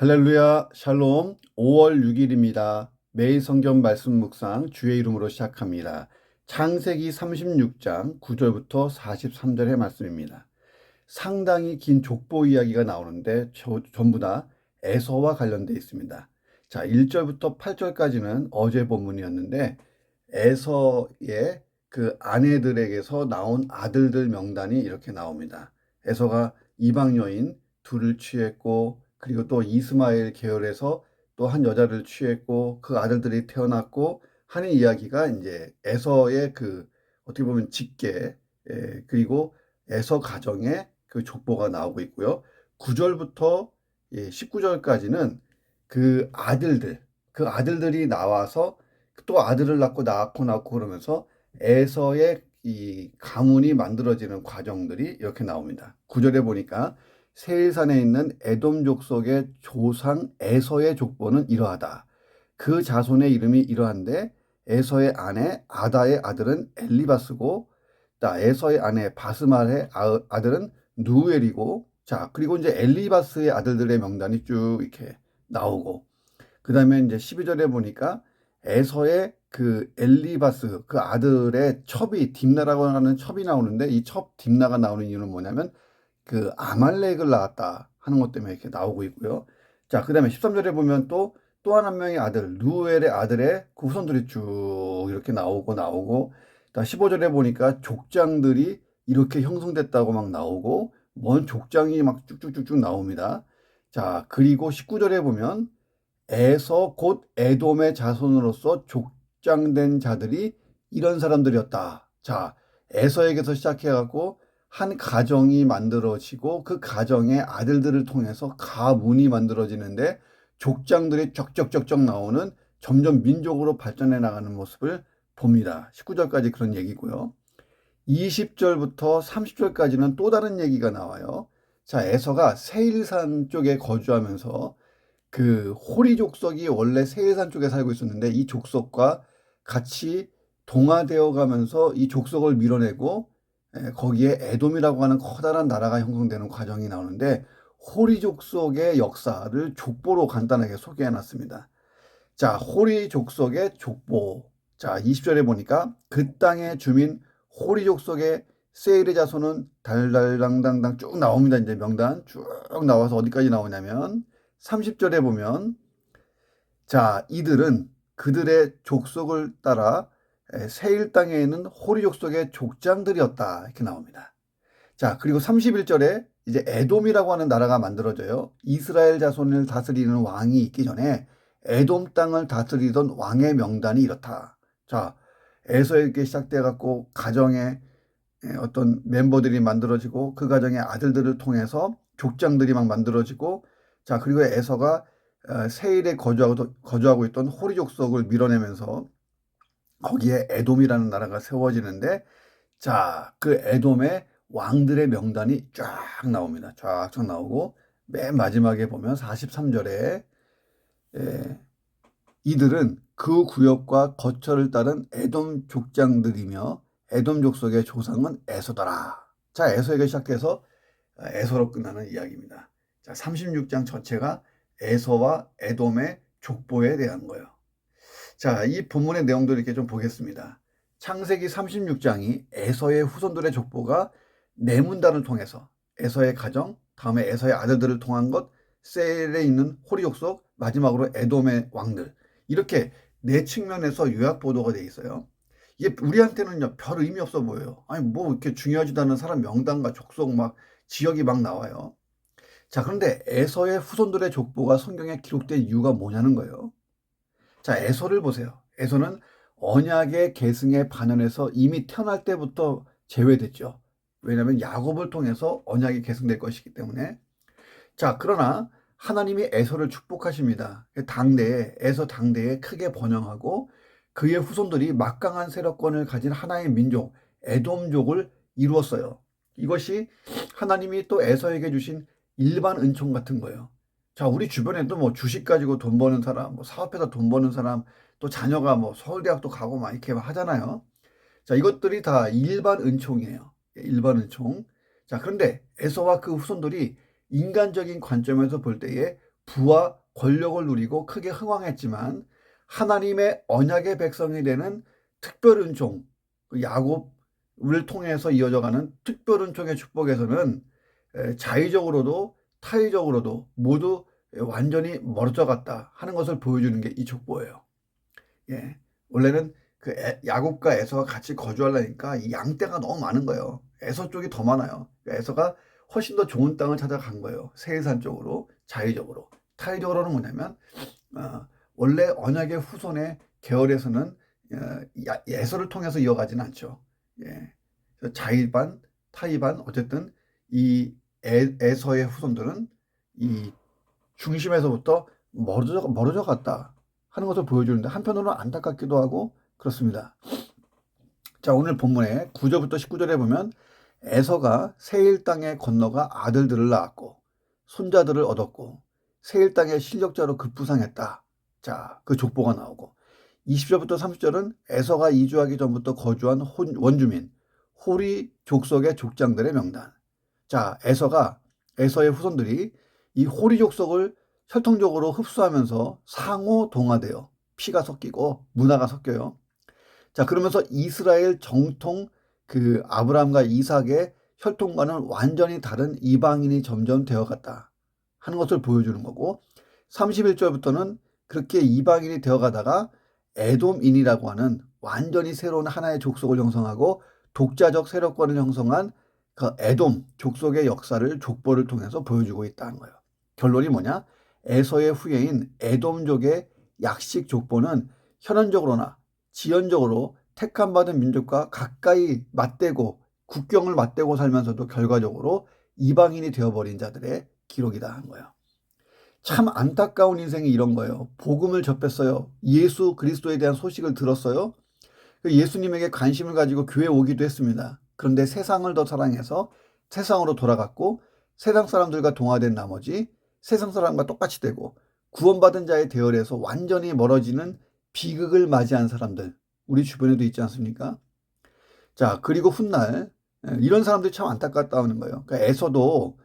할렐루야, 샬롬. 5월 6일입니다. 매일 성경 말씀 묵상 주의 이름으로 시작합니다. 창세기 36장 9절부터 43절의 말씀입니다. 상당히 긴 족보 이야기가 나오는데 전부 다 에서와 관련되어 있습니다. 자, 1절부터 8절까지는 어제 본문이었는데 에서의 그 아내들에게서 나온 아들들 명단이 이렇게 나옵니다. 에서가 이방 여인 둘을 취했고, 그리고 또 이스마엘 계열에서 또 한 여자를 취했고, 그 아들들이 태어났고 하는 이야기가 이제 에서의 그 어떻게 보면 직계, 그리고 에서 가정의 그 족보가 나오고 있고요. 9절부터 19절까지는 그 아들들이 나와서 또 아들을 낳고 그러면서 에서의 이 가문이 만들어지는 과정들이 이렇게 나옵니다. 9절에 보니까 세일산에 있는 에돔 족속의 조상 에서의 족보는 이러하다. 그 자손의 이름이 이러한데 에서의 아내 아다의 아들은 엘리바스고, 에서의 아내 바스말의 아들은 누엘이고, 자, 그리고 이제 엘리바스의 아들들의 명단이 쭉 이렇게 나오고, 그 다음에 이제 12절에 보니까 에서의 그 엘리바스 그 아들의 첩이 딥나라고 하는 첩이 나오는데, 이 첩 딥나가 나오는 이유는 뭐냐면 그 아말렉을 낳았다 하는 것 때문에 이렇게 나오고 있고요. 자, 그 다음에 13절에 보면 또 한 명의 아들 루엘의 아들의 그 후손들이 쭉 이렇게 나오고 15절에 보니까 족장들이 이렇게 형성됐다고 막 나오고 먼 족장이 막 쭉쭉쭉쭉 나옵니다. 자, 그리고 19절에 보면 에서 곧 에돔의 자손으로서 족장된 자들이 이런 사람들이었다. 자, 에서에게서 시작해갖고 한 가정이 만들어지고 그 가정의 아들들을 통해서 가문이 만들어지는데 족장들이 쩍쩍쩍쩍 나오는 점점 민족으로 발전해 나가는 모습을 봅니다. 19절까지 그런 얘기고요. 20절부터 30절까지는 또 다른 얘기가 나와요. 자, 에서가 세일산 쪽에 거주하면서 그 호리 족속이 원래 세일산 쪽에 살고 있었는데 이 족속과 같이 동화되어 가면서 이 족속을 밀어내고 거기에 에돔이라고 하는 커다란 나라가 형성되는 과정이 나오는데 호리 족속의 역사를 족보로 간단하게 소개해 놨습니다. 자, 호리 족속의 족보. 자, 20절에 보니까 그 땅의 주민 호리 족속의 세일의 자손은 달달당당당 쭉 나옵니다. 이제 명단 쭉 나와서 어디까지 나오냐면 30절에 보면, 자, 이들은 그들의 족속을 따라 세일 땅에 있는 호리 족속의 족장들이었다 이렇게 나옵니다. 자, 그리고 31절에 이제 에돔이라고 하는 나라가 만들어져요. 이스라엘 자손을 다스리는 왕이 있기 전에 에돔 땅을 다스리던 왕의 명단이 이렇다. 자, 에서에게 시작돼 갖고 가정에 어떤 멤버들이 만들어지고 그 가정의 아들들을 통해서 족장들이 막 만들어지고, 자, 그리고 에서가 세일에 거주하고 있던 호리 족속을 밀어내면서 거기에 에돔이라는 나라가 세워지는데, 자, 그 에돔의 왕들의 명단이 쫙 나옵니다. 쫙쫙 나오고 맨 마지막에 보면 43절에 이들은 그 구역과 거처를 따른 에돔 족장들이며 에돔 족속의 조상은 에서더라. 자, 에서에게 시작해서 에서로 끝나는 이야기입니다. 자, 36장 전체가 에서와 에돔의 족보에 대한 거예요. 자, 이 본문의 내용들을 이렇게 좀 보겠습니다. 창세기 36장이 에서의 후손들의 족보가 네 문단을 통해서 에서의 가정, 다음에 에서의 아들들을 통한 것, 셀에 있는 호리 족속, 마지막으로 에돔의 왕들, 이렇게 네 측면에서 요약 보도가 돼 있어요. 이게 우리한테는요 별 의미 없어 보여요. 아니 뭐 이렇게 중요하지도 않은 사람 명단과 족속 막 지역이 막 나와요. 자, 그런데 에서의 후손들의 족보가 성경에 기록된 이유가 뭐냐는 거예요. 자, 에서를 보세요. 에서는 언약의 계승에 반환해서 이미 태어날 때부터 제외됐죠. 왜냐하면 야곱을 통해서 언약이 계승될 것이기 때문에. 자, 그러나 하나님이 에서를 축복하십니다. 에서 당대에 크게 번영하고 그의 후손들이 막강한 세력권을 가진 하나의 민족, 에돔족을 이루었어요. 이것이 하나님이 또 에서에게 주신 일반 은총 같은 거예요. 자, 우리 주변에도 뭐 주식 가지고 돈 버는 사람, 뭐 사업해서 돈 버는 사람, 또 자녀가 뭐 서울대학도 가고 막 이렇게 하잖아요. 자, 이것들이 다 일반 은총이에요. 일반 은총. 자, 그런데 에서와 그 후손들이 인간적인 관점에서 볼 때에 부와 권력을 누리고 크게 흥왕했지만 하나님의 언약의 백성이 되는 특별 은총, 야곱을 통해서 이어져가는 특별 은총의 축복에서는 자의적으로도 타의적으로도 모두 완전히 멀어져 갔다 하는 것을 보여주는 게 이 족보예요. 예. 원래는 그 야곱과 에서가 같이 거주하려니까 이 양떼가 너무 많은 거예요. 에서 쪽이 더 많아요. 그러니까 에서가 훨씬 더 좋은 땅을 찾아간 거예요. 세일산 쪽으로, 자의적으로. 타의적으로는 뭐냐면 원래 언약의 후손의 계열에서는 에서를 통해서 이어가지는 않죠. 예. 자의반, 타의반 어쨌든 이 에서의 후손들은 이 중심에서부터 멀어져 갔다 하는 것을 보여주는데 한편으로는 안타깝기도 하고 그렇습니다. 자, 오늘 본문에 9절부터 19절에 보면 에서가 세일 땅에 건너가 아들들을 낳았고 손자들을 얻었고 세일 땅의 실력자로 급부상했다. 자, 그 족보가 나오고 20절부터 30절은 에서가 이주하기 전부터 거주한 원주민 호리 족속의 족장들의 명단. 자, 에서의 후손들이 이 호리 족속을 혈통적으로 흡수하면서 상호 동화되어 피가 섞이고 문화가 섞여요. 자, 그러면서 이스라엘 정통 그 아브라함과 이삭의 혈통과는 완전히 다른 이방인이 점점 되어갔다 하는 것을 보여주는 거고 31절부터는 그렇게 이방인이 되어가다가 에돔인이라고 하는 완전히 새로운 하나의 족속을 형성하고 독자적 세력권을 형성한 그 에돔 족속의 역사를 족보를 통해서 보여주고 있다는 거예요. 결론이 뭐냐? 에서의 후예인 에돔족의 약식 족보는 현원적으로나 지연적으로 택함받은 민족과 가까이 맞대고 국경을 맞대고 살면서도 결과적으로 이방인이 되어버린 자들의 기록이다 한 거예요. 참 안타까운 인생이 이런 거예요. 복음을 접했어요. 예수 그리스도에 대한 소식을 들었어요. 예수님에게 관심을 가지고 교회에 오기도 했습니다. 그런데 세상을 더 사랑해서 세상으로 돌아갔고 세상 사람들과 동화된 나머지 세상 사람과 똑같이 되고 구원받은 자의 대열에서 완전히 멀어지는 비극을 맞이한 사람들 우리 주변에도 있지 않습니까? 자, 그리고 훗날 이런 사람들이 참 안타깝다는 거예요. 그러니까 에서도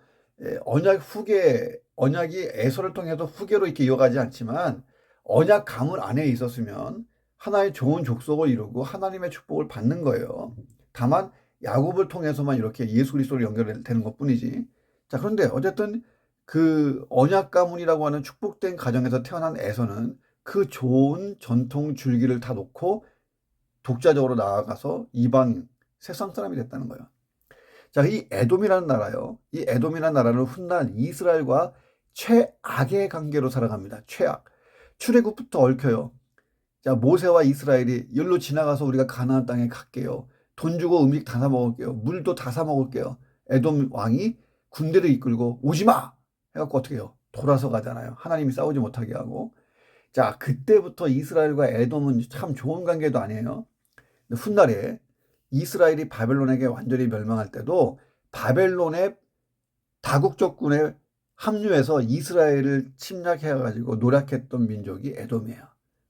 언약이 에서를 통해서 후계로 이렇게 이어가지 않지만 언약 가문 안에 있었으면 하나의 좋은 족속을 이루고 하나님의 축복을 받는 거예요. 다만 야곱을 통해서만 이렇게 예수 그리스도로 연결되는 것뿐이지. 자, 그런데 어쨌든 그 언약 가문이라고 하는 축복된 가정에서 태어난 에서는 그 좋은 전통 줄기를 다 놓고 독자적으로 나아가서 이방 세상 사람이 됐다는 거예요. 자, 이 에돔이라는 나라요. 이 에돔이라는 나라는 훗날 이스라엘과 최악의 관계로 살아갑니다. 최악. 출애굽부터 얽혀요. 자, 모세와 이스라엘이 여기로 지나가서 우리가 가나안 땅에 갈게요. 돈 주고 음식 다 사 먹을게요. 물도 다 사 먹을게요. 에돔 왕이 군대를 이끌고 오지 마! 해갖고 어떻게 해요? 돌아서 가잖아요. 하나님이 싸우지 못하게 하고. 자, 그때부터 이스라엘과 에돔은 참 좋은 관계도 아니에요. 훗날에 이스라엘이 바벨론에게 완전히 멸망할 때도 바벨론의 다국적군에 합류해서 이스라엘을 침략해가지고 노략했던 민족이 에돔이에요.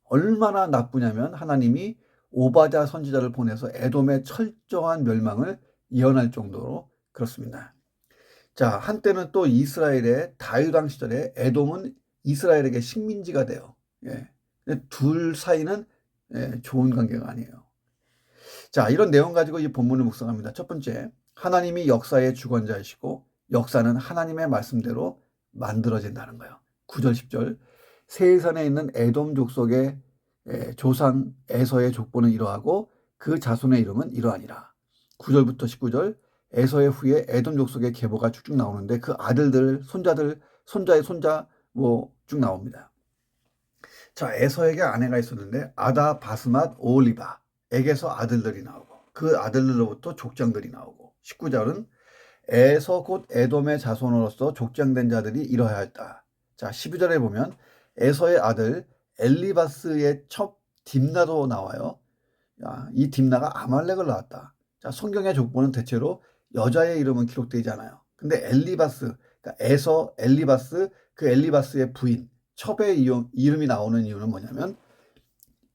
얼마나 나쁘냐면 하나님이 오바댜 선지자를 보내서 에돔의 철저한 멸망을 예언할 정도로 그렇습니다. 자, 한때는 또 이스라엘의 다윗 왕 시절에 에돔은 이스라엘에게 식민지가 돼요. 예. 둘 사이는 좋은 관계가 아니에요. 자, 이런 내용 가지고 이 본문을 묵상합니다. 첫 번째, 하나님이 역사의 주관자이시고 역사는 하나님의 말씀대로 만들어진다는 거예요. 9절 10절 세일산에 있는 에돔 족속의 조상 에서의 족보는 이러하고 그 자손의 이름은 이러하니라. 9절부터 19절 에서의 후에 에돔 족속의 계보가 쭉쭉 나오는데 그 아들들, 손자들, 손자의 손자 쭉 나옵니다. 자, 에서에게 아내가 있었는데 아다, 바스맛, 오올리바 에게서 아들들이 나오고 그 아들들로부터 족장들이 나오고 19절은 에서 곧 에돔의 자손으로서 족장된 자들이 이러하였다. 자, 12절에 보면 에서의 아들 엘리바스의 첩 딥나도 나와요. 야, 이 딥나가 아말렉을 낳았다. 자, 성경의 족보는 대체로 여자의 이름은 기록되지 않아요. 근데 엘리바스, 그러니까 에서 엘리바스, 그 엘리바스의 부인 첩의 이름이 나오는 이유는 뭐냐면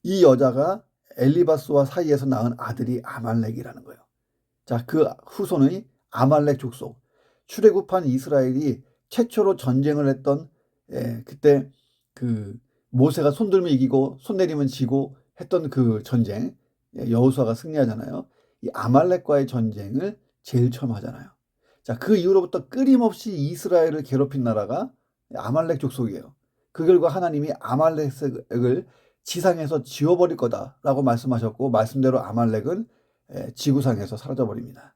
이 여자가 엘리바스와 사이에서 낳은 아들이 아말렉이라는 거예요. 자, 그 후손의 아말렉 족속, 출애굽한 이스라엘이 최초로 전쟁을 했던 예, 그때 그 모세가 손 들면 이기고 손 내리면 지고 했던 그 전쟁, 예, 여호수아가 승리하잖아요. 이 아말렉과의 전쟁을 제일 처음 하잖아요. 자, 그 이후로부터 끊임없이 이스라엘을 괴롭힌 나라가 아말렉 족속이에요. 그 결과 하나님이 아말렉을 지상에서 지워버릴 거다라고 말씀하셨고, 말씀대로 아말렉은 지구상에서 사라져버립니다.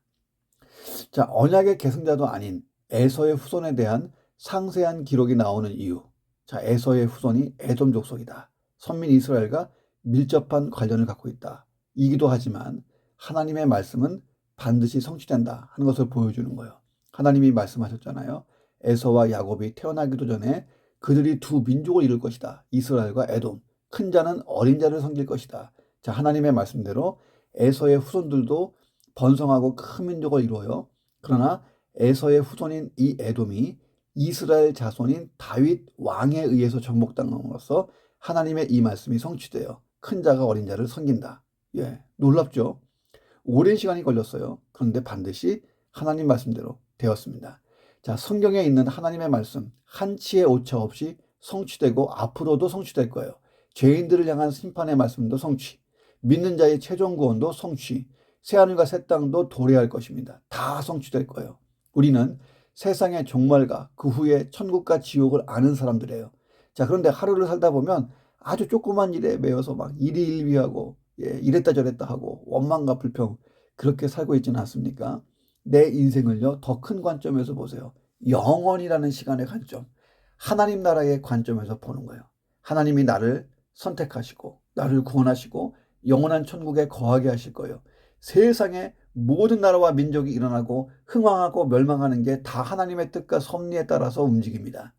자, 언약의 계승자도 아닌 에서의 후손에 대한 상세한 기록이 나오는 이유. 자, 에서의 후손이 에돔 족속이다. 선민 이스라엘과 밀접한 관련을 갖고 있다. 이기도 하지만 하나님의 말씀은 반드시 성취된다 하는 것을 보여주는 거예요. 하나님이 말씀하셨잖아요. 에서와 야곱이 태어나기도 전에 그들이 두 민족을 이룰 것이다. 이스라엘과 에돔. 큰 자는 어린 자를 섬길 것이다. 자, 하나님의 말씀대로 에서의 후손들도 번성하고 큰 민족을 이루어요. 그러나 에서의 후손인 이 에돔이 이스라엘 자손인 다윗 왕에 의해서 정복당함으로써 하나님의 이 말씀이 성취되어 큰 자가 어린 자를 섬긴다. 예, 놀랍죠? 오랜 시간이 걸렸어요. 그런데 반드시 하나님 말씀대로 되었습니다. 자, 성경에 있는 하나님의 말씀 한치의 오차 없이 성취되고 앞으로도 성취될 거예요. 죄인들을 향한 심판의 말씀도 성취, 믿는 자의 최종 구원도 성취, 새하늘과 새 땅도 도래할 것입니다. 다 성취될 거예요. 우리는 세상의 종말과 그 후에 천국과 지옥을 아는 사람들이에요. 자, 그런데 하루를 살다 보면 아주 조그만 일에 매여서 막 일희일비하고, 예, 이랬다 저랬다 하고 원망과 불평 그렇게 살고 있지는 않습니까? 내 인생을요, 더 큰 관점에서 보세요. 영원이라는 시간의 관점, 하나님 나라의 관점에서 보는 거예요. 하나님이 나를 선택하시고 나를 구원하시고 영원한 천국에 거하게 하실 거예요. 세상의 모든 나라와 민족이 일어나고 흥왕하고 멸망하는 게 다 하나님의 뜻과 섭리에 따라서 움직입니다.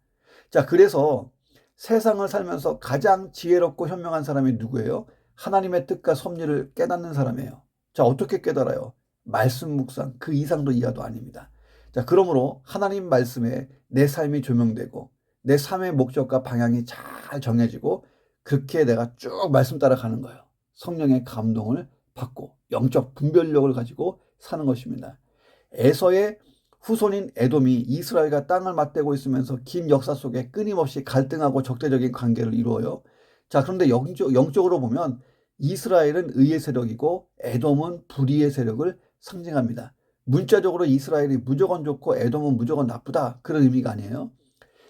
자, 그래서 세상을 살면서 가장 지혜롭고 현명한 사람이 누구예요? 하나님의 뜻과 섭리를 깨닫는 사람이에요. 자, 어떻게 깨달아요? 말씀 묵상, 그 이상도 이하도 아닙니다. 자, 그러므로 하나님 말씀에 내 삶이 조명되고 내 삶의 목적과 방향이 잘 정해지고 그렇게 내가 쭉 말씀 따라가는 거예요. 성령의 감동을 받고 영적 분별력을 가지고 사는 것입니다. 에서의 후손인 에돔이 이스라엘과 땅을 맞대고 있으면서 긴 역사 속에 끊임없이 갈등하고 적대적인 관계를 이루어요. 자, 그런데 영적으로 보면 이스라엘은 의의 세력이고 에돔은 불의의 세력을 상징합니다. 문자적으로 이스라엘이 무조건 좋고 에돔은 무조건 나쁘다, 그런 의미가 아니에요.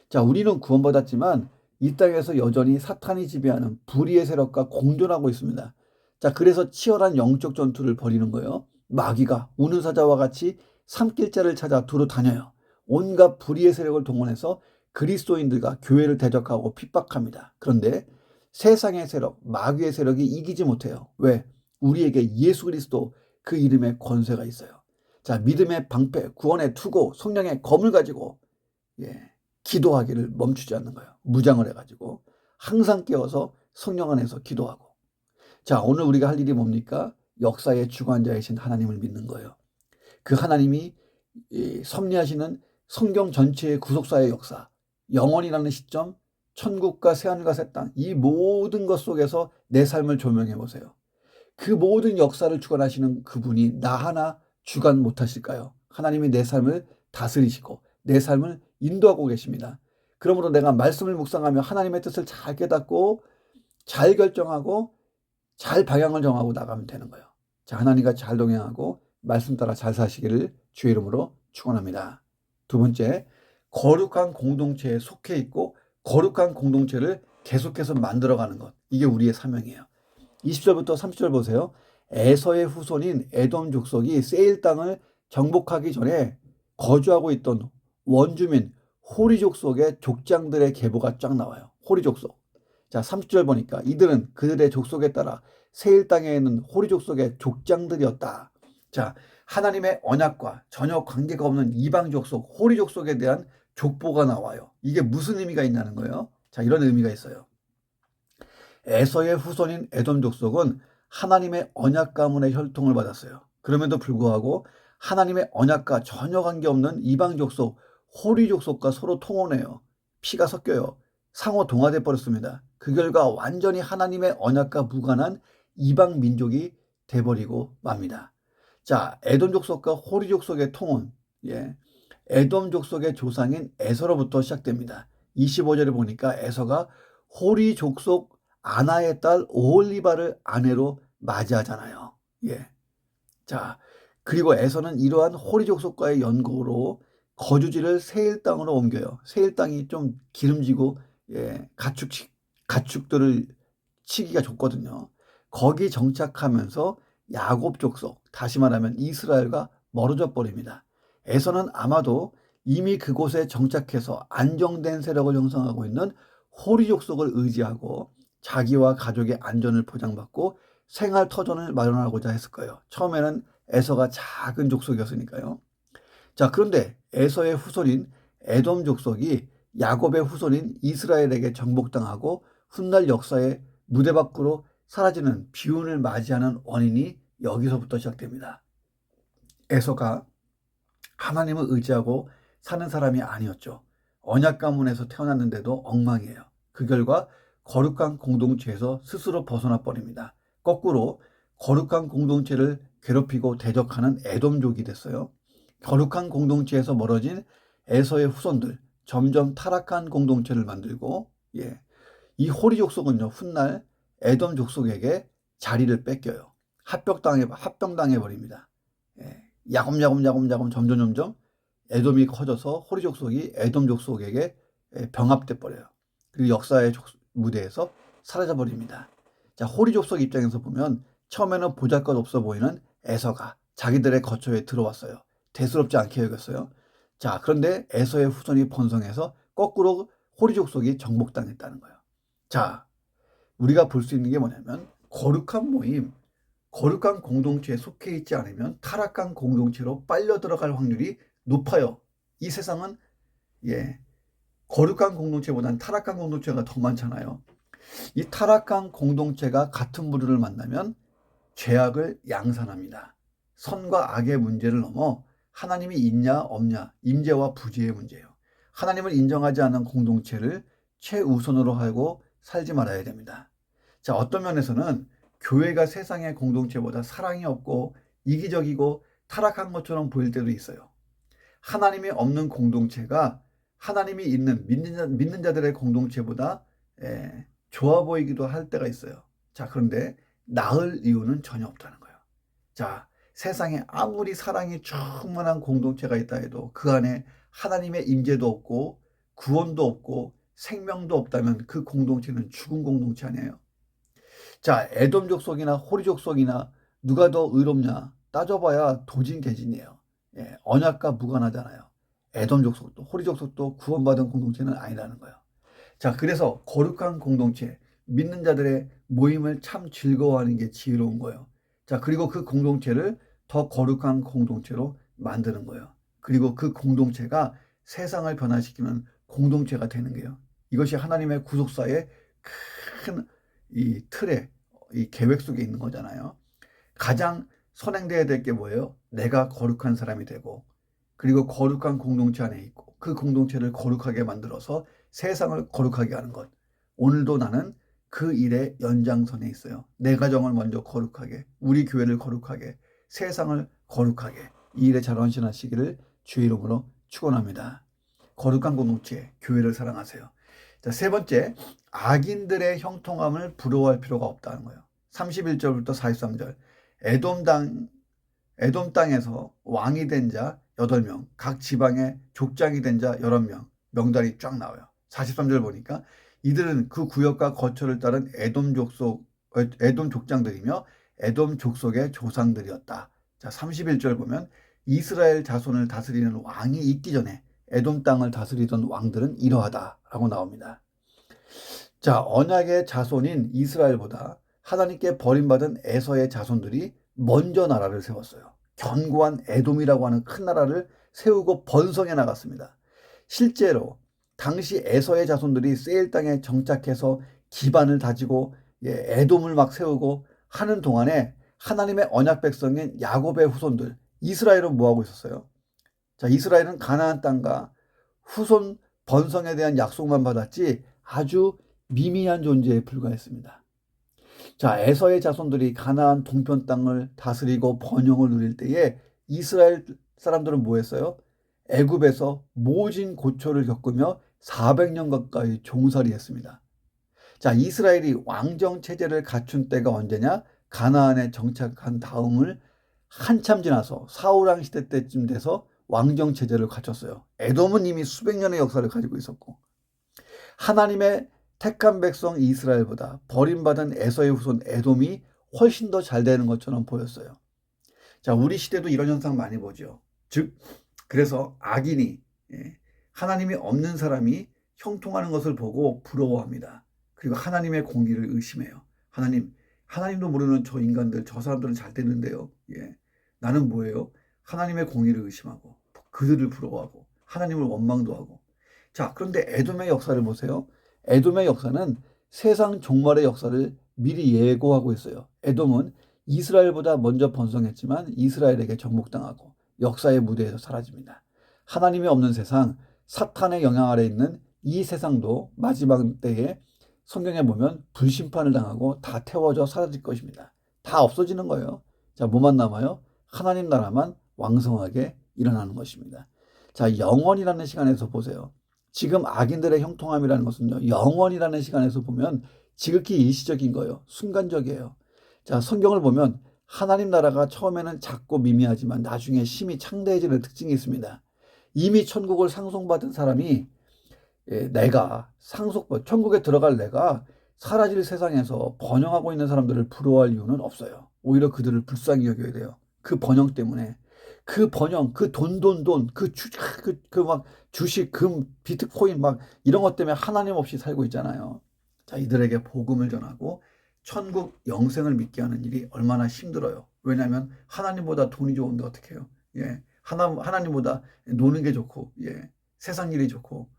자, 우리는 구원받았지만 이 땅에서 여전히 사탄이 지배하는 불의의 세력과 공존하고 있습니다. 자, 그래서 치열한 영적 전투를 벌이는 거예요. 마귀가 우는 사자와 같이 삼킬 자를 찾아 두루 다녀요. 온갖 불의의 세력을 동원해서 그리스도인들과 교회를 대적하고 핍박합니다. 그런데 세상의 세력, 마귀의 세력이 이기지 못해요. 왜? 우리에게 예수 그리스도 그 이름의 권세가 있어요. 자, 믿음의 방패, 구원의 투고, 성령의 검을 가지고, 예, 기도하기를 멈추지 않는 거예요. 무장을 해가지고 항상 깨어서 성령 안에서 기도하고. 자, 오늘 우리가 할 일이 뭡니까? 역사의 주관자이신 하나님을 믿는 거예요. 그 하나님이 섭리하시는 성경 전체의 구속사의 역사, 영원이라는 시점, 천국과 새하늘과 새 땅, 이 모든 것 속에서 내 삶을 조명해 보세요. 그 모든 역사를 주관하시는 그분이 나 하나 주관 못하실까요? 하나님이 내 삶을 다스리시고 내 삶을 인도하고 계십니다. 그러므로 내가 말씀을 묵상하며 하나님의 뜻을 잘 깨닫고 잘 결정하고 잘 방향을 정하고 나가면 되는 거예요. 자, 하나님과 잘 동행하고 말씀 따라 잘 사시기를 주의 이름으로 축원합니다. 두 번째, 거룩한 공동체에 속해 있고 거룩한 공동체를 계속해서 만들어가는 것. 이게 우리의 사명이에요. 20절부터 30절 보세요. 에서의 후손인 에돔 족속이 세일 땅을 정복하기 전에 거주하고 있던 원주민 호리 족속의 족장들의 계보가 쫙 나와요. 호리 족속. 자, 30절 보니까 이들은 그들의 족속에 따라 세일 땅에 있는 호리 족속의 족장들이었다. 자, 하나님의 언약과 전혀 관계가 없는 이방 족속, 호리 족속에 대한 족보가 나와요. 이게 무슨 의미가 있냐는 거예요. 자, 이런 의미가 있어요. 에서의 후손인 에돔 족속은 하나님의 언약 가문의 혈통을 받았어요. 그럼에도 불구하고 하나님의 언약과 전혀 관계없는 이방 족속, 호리 족속과 서로 통혼해요. 피가 섞여요. 상호 동화돼 버렸습니다. 그 결과 완전히 하나님의 언약과 무관한 이방 민족이 돼버리고 맙니다. 자, 에돔 족속과 호리 족속의 통혼, 예, 에돔 족속의 조상인 에서로부터 시작됩니다. 25절에 보니까 에서가 호리 족속 아나의 딸 오홀리바를 아내로 맞이하잖아요. 예. 자, 그리고 에서는 이러한 호리 족속과의 연고로 거주지를 세일 땅으로 옮겨요. 세일 땅이 좀 기름지고 가축들을 치기가 좋거든요. 거기 정착하면서 야곱 족속, 다시 말하면 이스라엘과 멀어져 버립니다. 에서는 아마도 이미 그곳에 정착해서 안정된 세력을 형성하고 있는 호리 족속을 의지하고 자기와 가족의 안전을 보장받고 생활 터전을 마련하고자 했을 거예요. 처음에는 에서가 작은 족속이었으니까요. 자, 그런데 에서의 후손인 에돔 족속이 야곱의 후손인 이스라엘에게 정복당하고 훗날 역사의 무대 밖으로 사라지는 비운을 맞이하는 원인이 여기서부터 시작됩니다. 에서가 하나님을 의지하고 사는 사람이 아니었죠. 언약 가문에서 태어났는데도 엉망이에요. 그 결과 거룩한 공동체에서 스스로 벗어나 버립니다. 거꾸로 거룩한 공동체를 괴롭히고 대적하는 에돔족이 됐어요. 거룩한 공동체에서 멀어진 에서의 후손들, 점점 타락한 공동체를 만들고, 이 호리 족속은요, 훗날 에돔 족속에게 자리를 뺏겨요. 합병당해 버립니다. 야곱야곱 점점 에돔이 커져서 호리 족속이 에돔 족속에게 병합돼 버려요. 그리고 역사의 무대에서 사라져 버립니다. 자, 호리 족속 입장에서 보면 처음에는 보잘것없어 보이는 에서가 자기들의 거처에 들어왔어요. 대수롭지 않게 여겼어요. 자, 그런데 에서의 후손이 번성해서 거꾸로 호리 족속이 정복당했다는 거예요. 자, 우리가 볼 수 있는 게 뭐냐면 거룩한 모임, 거룩한 공동체에 속해 있지 않으면 타락한 공동체로 빨려 들어갈 확률이 높아요. 이 세상은 거룩한 공동체보다는 타락한 공동체가 더 많잖아요. 이 타락한 공동체가 같은 부류를 만나면 죄악을 양산합니다. 선과 악의 문제를 넘어 하나님이 있냐 없냐, 임재와 부재의 문제예요. 하나님을 인정하지 않는 공동체를 최우선으로 하고 살지 말아야 됩니다. 자, 어떤 면에서는 교회가 세상의 공동체보다 사랑이 없고 이기적이고 타락한 것처럼 보일 때도 있어요. 하나님이 없는 공동체가 하나님이 있는 믿는 자들의 공동체보다 좋아 보이기도 할 때가 있어요. 자, 그런데 나을 이유는 전혀 없다는 거예요. 자, 세상에 아무리 사랑이 충만한 공동체가 있다 해도 그 안에 하나님의 임재도 없고 구원도 없고 생명도 없다면 그 공동체는 죽은 공동체 아니에요. 자, 에돔 족속이나 호리 족속이나 누가 더 의롭냐 따져봐야 도진개진이에요. 언약과 무관하잖아요. 에돔 족속도 호리 족속도 구원받은 공동체는 아니라는 거예요. 자, 그래서 거룩한 공동체, 믿는 자들의 모임을 참 즐거워하는 게 지혜로운 거예요. 자, 그리고 그 공동체를 더 거룩한 공동체로 만드는 거예요. 그리고 그 공동체가 세상을 변화시키는 공동체가 되는 거예요. 이것이 하나님의 구속사의 큰 이 틀에, 이 계획 속에 있는 거잖아요. 가장 선행돼야 될 게 뭐예요? 내가 거룩한 사람이 되고, 그리고 거룩한 공동체 안에 있고, 그 공동체를 거룩하게 만들어서 세상을 거룩하게 하는 것. 오늘도 나는 그 일의 연장선에 있어요. 내 가정을 먼저 거룩하게, 우리 교회를 거룩하게, 세상을 거룩하게, 이 일에 잘 헌신하시기를 주의 이름으로 축원합니다. 거룩한 공동체, 교회를 사랑하세요. 자, 세 번째, 악인들의 형통함을 부러워할 필요가 없다는 거예요. 31절부터 43절. 에돔 땅에서 왕이 된 자 8명, 각 지방의 족장이 된 자 11명, 명단이 쫙 나와요. 43절 보니까 이들은 그 구역과 거처를 따른 에돔 족장들이며 에돔 족속의 조상들이었다. 자, 31절 보면 이스라엘 자손을 다스리는 왕이 있기 전에 에돔 땅을 다스리던 왕들은 이러하다라고 나옵니다. 자, 언약의 자손인 이스라엘보다 하나님께 버림받은 에서의 자손들이 먼저 나라를 세웠어요. 견고한 에돔이라고 하는 큰 나라를 세우고 번성해 나갔습니다. 실제로 당시 에서의 자손들이 세일 땅에 정착해서 기반을 다지고 에돔을 막 세우고 하는 동안에 하나님의 언약 백성인 야곱의 후손들 이스라엘은 뭐하고 있었어요? 자, 이스라엘은 가나안 땅과 후손 번성에 대한 약속만 받았지 아주 미미한 존재에 불과했습니다. 자, 에서의 자손들이 가나안 동편 땅을 다스리고 번영을 누릴 때에 이스라엘 사람들은 뭐 했어요? 애굽에서 모진 고초를 겪으며 400년 가까이 종살이 했습니다. 자, 이스라엘이 왕정 체제를 갖춘 때가 언제냐? 가나안에 정착한 다음을 한참 지나서 사울왕 시대 때쯤 돼서 왕정 체제를 갖췄어요. 에돔은 이미 수백 년의 역사를 가지고 있었고, 하나님의 택한 백성 이스라엘보다 버림받은 에서의 후손 에돔이 훨씬 더 잘 되는 것처럼 보였어요. 자, 우리 시대도 이런 현상 많이 보죠. 즉, 그래서 악인이, 하나님이 없는 사람이 형통하는 것을 보고 부러워합니다. 그리고 하나님의 공의를 의심해요. 하나님도 모르는 저 인간들, 저 사람들은 잘 되는데요. 나는 뭐예요? 하나님의 공의를 의심하고 그들을 부러워하고 하나님을 원망도 하고. 자, 그런데 에돔의 역사를 보세요. 에돔의 역사는 세상 종말의 역사를 미리 예고하고 있어요. 에돔은 이스라엘보다 먼저 번성했지만 이스라엘에게 정복당하고 역사의 무대에서 사라집니다. 하나님이 없는 세상, 사탄의 영향 아래 있는 이 세상도 마지막 때에 성경에 보면 불심판을 당하고 다 태워져 사라질 것입니다. 다 없어지는 거예요. 자, 뭐만 남아요? 하나님 나라만 왕성하게 일어나는 것입니다. 자, 영원이라는 시간에서 보세요. 지금 악인들의 형통함이라는 것은요, 영원이라는 시간에서 보면 지극히 일시적인 거예요. 순간적이에요. 자, 성경을 보면 하나님 나라가 처음에는 작고 미미하지만 나중에 심히 창대해지는 특징이 있습니다. 이미 천국을 상속받은 사람이 내가 천국에 들어갈 내가 사라질 세상에서 번영하고 있는 사람들을 부러워할 이유는 없어요. 오히려 그들을 불쌍히 여겨야 돼요. 그 번영 때문에. 그 번영, 그 돈, 막 주식, 금, 비트코인 막 이런 것 때문에 하나님 없이 살고 있잖아요. 자, 이들에게 복음을 전하고 천국 영생을 믿게 하는 일이 얼마나 힘들어요. 왜냐하면 하나님보다 돈이 좋은데 어떻게 해요? 하나님보다 노는 게 좋고, 세상 일이 좋고,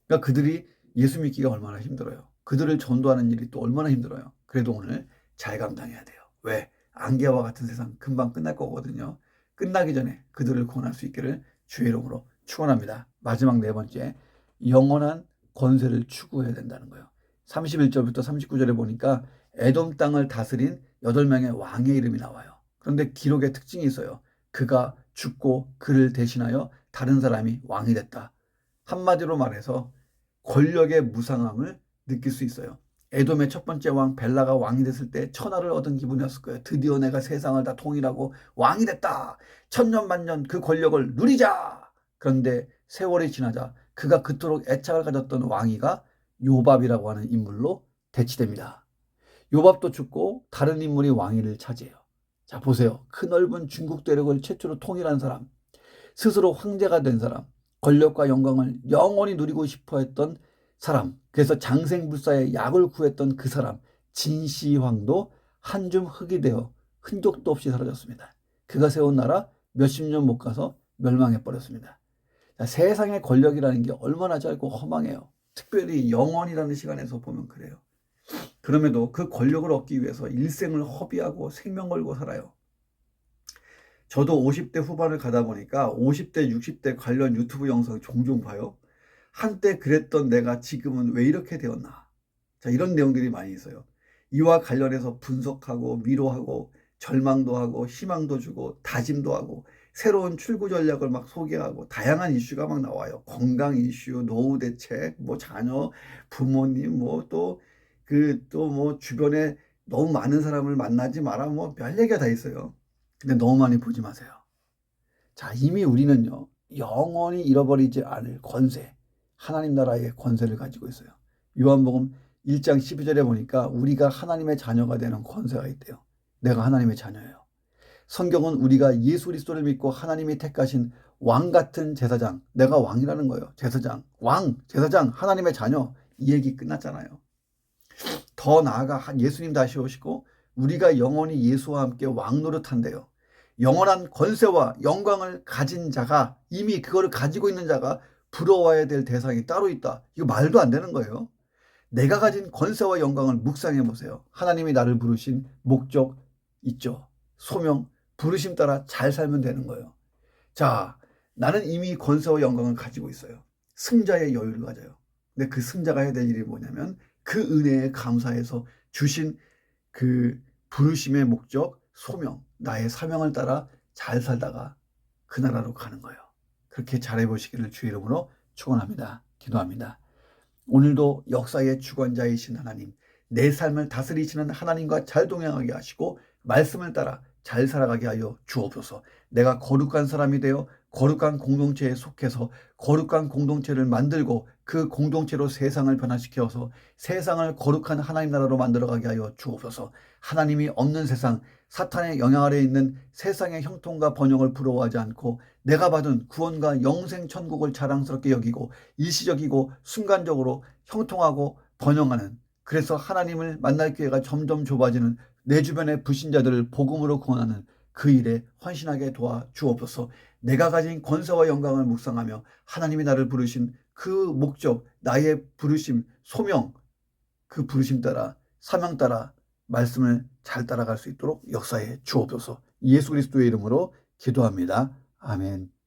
그러니까 그들이 예수 믿기가 얼마나 힘들어요. 그들을 전도하는 일이 또 얼마나 힘들어요. 그래도 오늘 잘 감당해야 돼요. 왜? 안개와 같은 세상 금방 끝날 거거든요. 끝나기 전에 그들을 구원할 수 있기를 주의 이름으로 축원합니다. 마지막 네 번째, 영원한 권세를 추구해야 된다는 거예요. 31절부터 39절에 보니까 에돔 땅을 다스린 8명의 왕의 이름이 나와요. 그런데 기록의 특징이 있어요. 그가 죽고 그를 대신하여 다른 사람이 왕이 됐다. 한마디로 말해서 권력의 무상함을 느낄 수 있어요. 에돔의 첫 번째 왕 벨라가 왕이 됐을 때 천하를 얻은 기분이었을 거예요. 드디어 내가 세상을 다 통일하고 왕이 됐다. 천년 만년 그 권력을 누리자. 그런데 세월이 지나자 그가 그토록 애착을 가졌던 왕위가 요밥이라고 하는 인물로 대치됩니다. 요밥도 죽고 다른 인물이 왕위를 차지해요. 자, 보세요. 그 넓은 중국 대륙을 최초로 통일한 사람, 스스로 황제가 된 사람, 권력과 영광을 영원히 누리고 싶어 했던 사람, 그래서 장생불사의 약을 구했던 그 사람 진시황도 한 줌 흙이 되어 흔적도 없이 사라졌습니다. 그가 세운 나라 몇십 년 못 가서 멸망해 버렸습니다. 세상의 권력이라는 게 얼마나 짧고 허망해요. 특별히 영원이라는 시간에서 보면 그래요. 그럼에도 그 권력을 얻기 위해서 일생을 허비하고 생명 걸고 살아요. 저도 50대 후반을 가다 보니까 50대, 60대 관련 유튜브 영상 종종 봐요. 한때 그랬던 내가 지금은 왜 이렇게 되었나. 자, 이런 내용들이 많이 있어요. 이와 관련해서 분석하고 위로하고 절망도 하고 희망도 주고 다짐도 하고 새로운 출구 전략을 막 소개하고 다양한 이슈가 막 나와요. 건강 이슈, 노후 대책, 뭐 자녀, 부모님, 또 주변에 너무 많은 사람을 만나지 마라, 뭐 별 얘기가 다 있어요. 근데 너무 많이 보지 마세요. 자, 이미 우리는요, 영원히 잃어버리지 않을 권세, 하나님 나라의 권세를 가지고 있어요. 요한복음 1장 12절에 보니까 우리가 하나님의 자녀가 되는 권세가 있대요. 내가 하나님의 자녀예요. 성경은 우리가 예수 그리스도를 믿고 하나님이 택하신 왕 같은 제사장, 내가 왕이라는 거예요. 제사장, 왕, 제사장, 하나님의 자녀, 이 얘기 끝났잖아요. 더 나아가 예수님 다시 오시고 우리가 영원히 예수와 함께 왕 노릇한대요. 영원한 권세와 영광을 가진 자가, 이미 그거를 가지고 있는 자가 부러워야 될 대상이 따로 있다. 이거 말도 안 되는 거예요. 내가 가진 권세와 영광을 묵상해 보세요. 하나님이 나를 부르신 목적 있죠. 소명, 부르심 따라 잘 살면 되는 거예요. 자, 나는 이미 권세와 영광을 가지고 있어요. 승자의 여유를 가져요. 근데 그 승자가 해야 될 일이 뭐냐면 그 은혜에 감사해서 주신 그 부르심의 목적, 소명, 나의 사명을 따라 잘 살다가 그 나라로 가는 거예요. 그렇게 잘해보시기를 주의 이름으로 축원합니다. 기도합니다. 오늘도 역사의 주관자이신 하나님, 내 삶을 다스리시는 하나님과 잘 동행하게 하시고 말씀을 따라 잘 살아가게 하여 주옵소서. 내가 거룩한 사람이 되어 거룩한 공동체에 속해서 거룩한 공동체를 만들고 그 공동체로 세상을 변화시켜서 세상을 거룩한 하나님 나라로 만들어가게 하여 주옵소서. 하나님이 없는 세상, 사탄의 영향 아래에 있는 세상의 형통과 번영을 부러워하지 않고 내가 받은 구원과 영생 천국을 자랑스럽게 여기고 일시적이고 순간적으로 형통하고 번영하는, 그래서 하나님을 만날 기회가 점점 좁아지는 내 주변의 불신자들을 복음으로 구원하는 그 일에 헌신하게 도와 주옵소서. 내가 가진 권세와 영광을 묵상하며 하나님이 나를 부르신 그 목적, 나의 부르심, 소명, 그 부르심 따라 사명 따라 말씀을 잘 따라갈 수 있도록 역사해 주옵소서. 예수 그리스도의 이름으로 기도합니다. 아멘.